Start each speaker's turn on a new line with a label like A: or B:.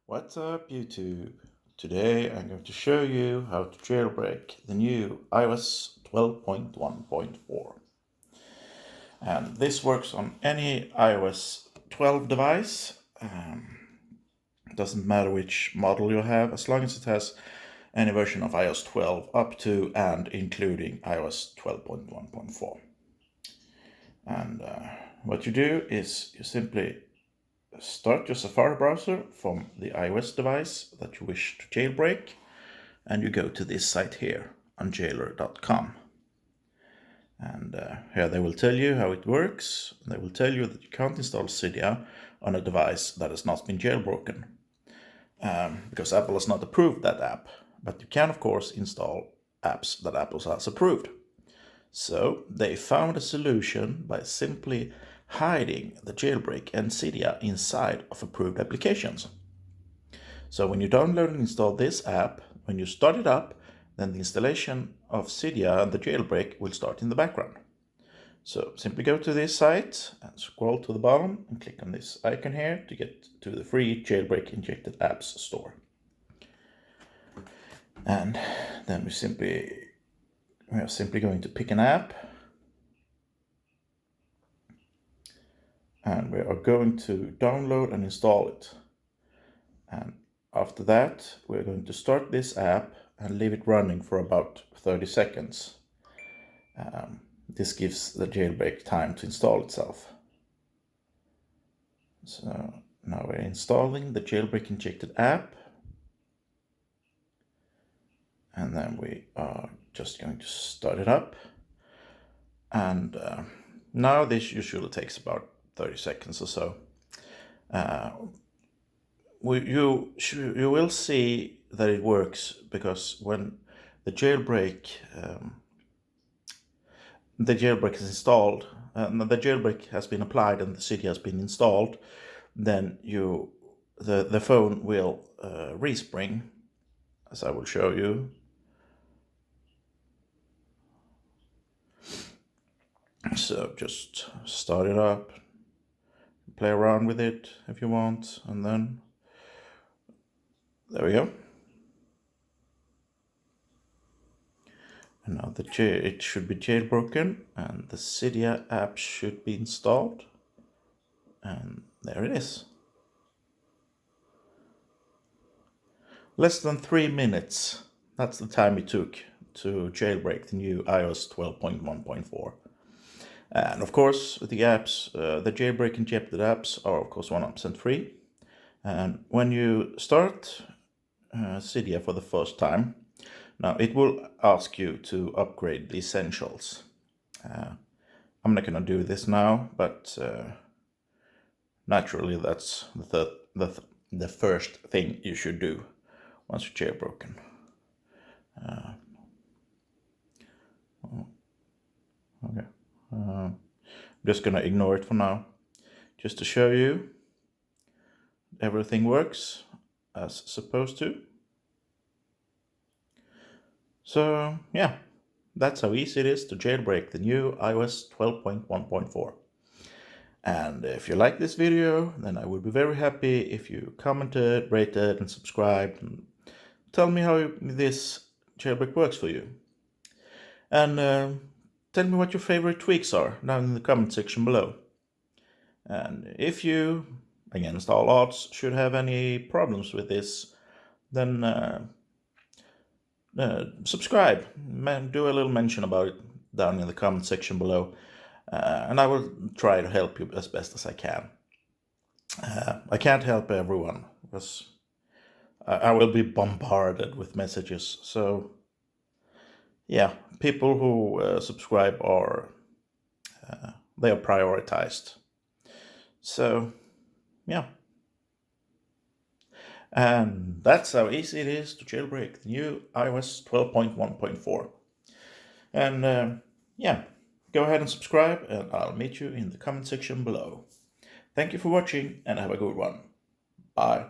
A: What's up, YouTube? Today I'm going to show you how to jailbreak the new iOS 12.1.4. And this works on any iOS 12 device. It doesn't matter which model you have, as long as it has any version of iOS 12 up to and including iOS 12.1.4. And what you do is you simply start your Safari browser from the iOS device that you wish to jailbreak, and you go to this site here, unjailer.com. And here they will tell you how it works. They will tell you that you can't install Cydia on a device that has not been jailbroken, because Apple has not approved that app. But you can, of course, install apps that Apple has approved. So they found a solution by simply hiding the jailbreak and Cydia inside of approved applications. So when you download and install this app, when you start it up, then the installation of Cydia and the jailbreak will start in the background. So simply go to this site and scroll to the bottom and click on this icon here to get to the free jailbreak injected apps store. And then we are simply going to pick an app, and we are going to download and install it. And after that, we're going to start this app and leave it running for about 30 seconds. This gives the jailbreak time to install itself. So now we're installing the jailbreak injected app. And then we are just going to start it up. And now this usually takes about 30 seconds or so. You will see that it works, because when the jailbreak is installed, the jailbreak has been applied and the Cydia has been installed, then the phone will respring, as I will show you. So just start it up, play around with it if you want, and then there we go. And now it should be jailbroken and the Cydia app should be installed. And there it is. Less than 3 minutes. That's the time it took to jailbreak the new iOS 12.1.4. And of course, the apps, the jailbreak injected apps are of course 100% free. And when you start Cydia for the first time, now it will ask you to upgrade the essentials. I'm not going to do this now, but naturally that's the first thing you should do once you're jailbroken. Okay. I'm just going to ignore it for now, just to show you everything works as supposed to. So yeah, that's how easy it is to jailbreak the new iOS 12.1.4. And if you like this video, then I would be very happy if you commented, rated, and subscribed, and tell me how this jailbreak works for you. And tell me what your favorite tweaks are down in the comment section below. And if you, against all odds, should have any problems with this, then subscribe, do a little mention about it down in the comment section below, and I will try to help you as best as I can. I can't help everyone, because I will be bombarded with messages. So yeah, people who subscribe they are prioritized. So yeah. And that's how easy it is to jailbreak the new iOS 12.1.4. And yeah, go ahead and subscribe, and I'll meet you in the comment section below. Thank you for watching, and have a good one. Bye.